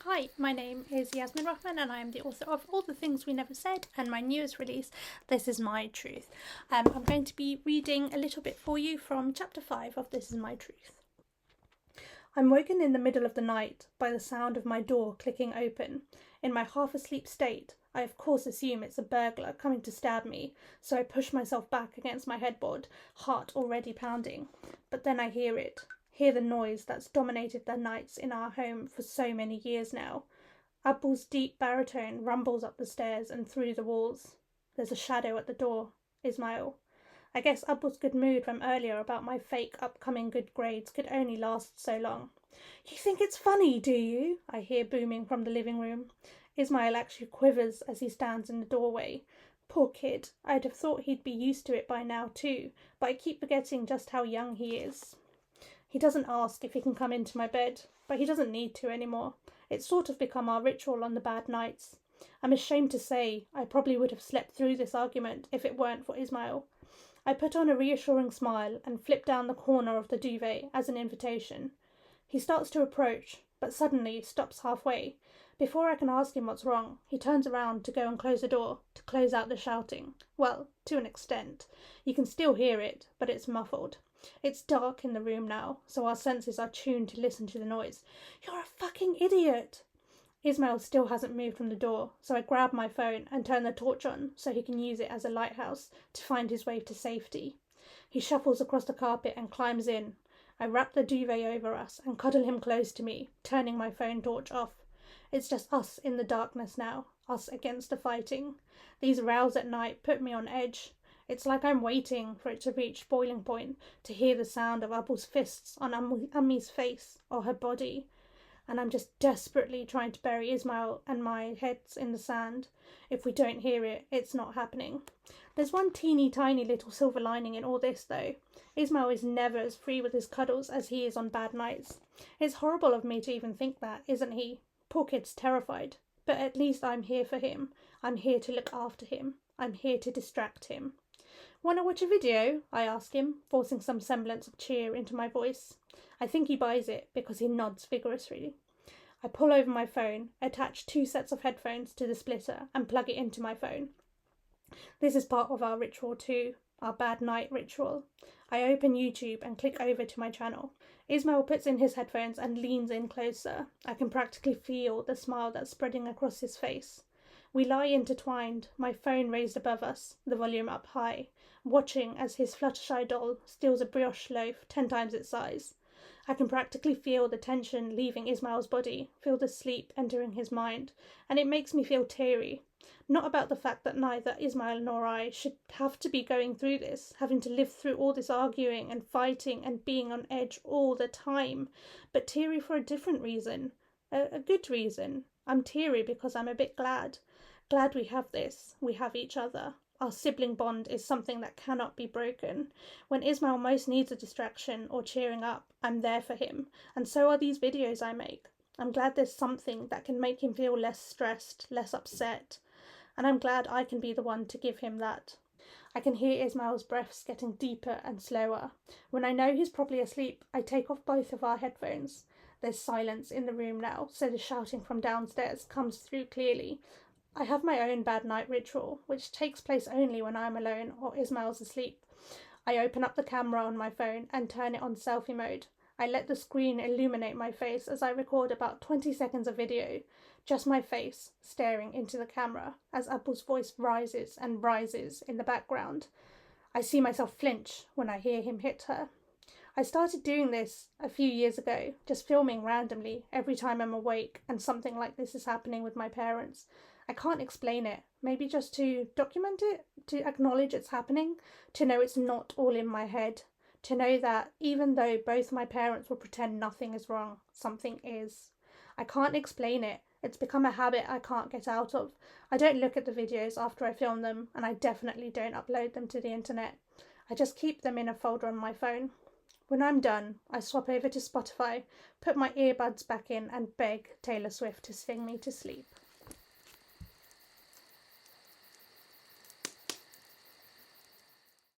Hi, my name is Yasmin Rahman and I am the author of All the Things We Never Said and my newest release, This Is My Truth. I'm going to be reading a little bit for you from chapter 5 of This Is My Truth. I'm woken in the middle of the night by the sound of my door clicking open. In my half-asleep state, I of course assume it's a burglar coming to stab me, so I push myself back against my headboard, heart already pounding. But then I hear it. Hear the noise that's dominated the nights in our home for so many years now. Abul's deep baritone rumbles up the stairs and through the walls. There's a shadow at the door. Ismail. I guess Abul's good mood from earlier about my fake upcoming good grades could only last so long. "You think it's funny, do you?" I hear booming from the living room. Ismail actually quivers as he stands in the doorway. Poor kid, I'd have thought he'd be used to it by now too, but I keep forgetting just how young he is. He doesn't ask if he can come into my bed, but he doesn't need to anymore. It's sort of become our ritual on the bad nights. I'm ashamed to say I probably would have slept through this argument if it weren't for Ismail. I put on a reassuring smile and flip down the corner of the duvet as an invitation. He starts to approach, but suddenly stops halfway. Before I can ask him what's wrong, he turns around to go and close the door, to close out the shouting. Well, to an extent. You can still hear it, but it's muffled. It's dark in the room now, so our senses are tuned to listen to the noise. "You're a fucking idiot!" Ismail still hasn't moved from the door, so I grab my phone and turn the torch on so he can use it as a lighthouse to find his way to safety. He shuffles across the carpet and climbs in. I wrap the duvet over us and cuddle him close to me, turning my phone torch off. It's just us in the darkness now, us against the fighting. These rows at night put me on edge. It's like I'm waiting for it to reach boiling point to hear the sound of Abul's fists on Ammi's face or her body. And I'm just desperately trying to bury Ismail and my heads in the sand. If we don't hear it, it's not happening. There's one teeny tiny little silver lining in all this though. Ismail is never as free with his cuddles as he is on bad nights. It's horrible of me to even think that, isn't he? Poor kid's terrified. But at least I'm here for him. I'm here to look after him. I'm here to distract him. "Wanna watch a video?" I ask him, forcing some semblance of cheer into my voice. I think he buys it because he nods vigorously. I pull over my phone, attach 2 sets of headphones to the splitter and plug it into my phone. This is part of our ritual too, our bad night ritual. I open YouTube and click over to my channel. Ismail puts in his headphones and leans in closer. I can practically feel the smile that's spreading across his face. We lie intertwined, my phone raised above us, the volume up high, watching as his Fluttershy doll steals a brioche loaf 10 times its size. I can practically feel the tension leaving Ismail's body, feel the sleep entering his mind, and it makes me feel teary. Not about the fact that neither Ismail nor I should have to be going through this, having to live through all this arguing and fighting and being on edge all the time, but teary for a different reason, a good reason. I'm teary because I'm a bit glad. Glad we have this, we have each other. Our sibling bond is something that cannot be broken. When Ismail most needs a distraction or cheering up, I'm there for him, and so are these videos I make. I'm glad there's something that can make him feel less stressed, less upset, and I'm glad I can be the one to give him that. I can hear Ismail's breaths getting deeper and slower. When I know he's probably asleep, I take off both of our headphones. There's silence in the room now, so the shouting from downstairs comes through clearly. I have my own bad night ritual, which takes place only when I'm alone or Ismail's asleep. I open up the camera on my phone and turn it on selfie mode. I let the screen illuminate my face as I record about 20 seconds of video, just my face staring into the camera as Abul's voice rises and rises in the background. I see myself flinch when I hear him hit her. I started doing this a few years ago, just filming randomly every time I'm awake and something like this is happening with my parents. I can't explain it, maybe just to document it, to acknowledge it's happening, to know it's not all in my head, to know that even though both my parents will pretend nothing is wrong, something is. I can't explain it. It's become a habit I can't get out of. I don't look at the videos after I film them, and I definitely don't upload them to the internet. I just keep them in a folder on my phone. When I'm done, I swap over to Spotify, put my earbuds back in and beg Taylor Swift to sing me to sleep.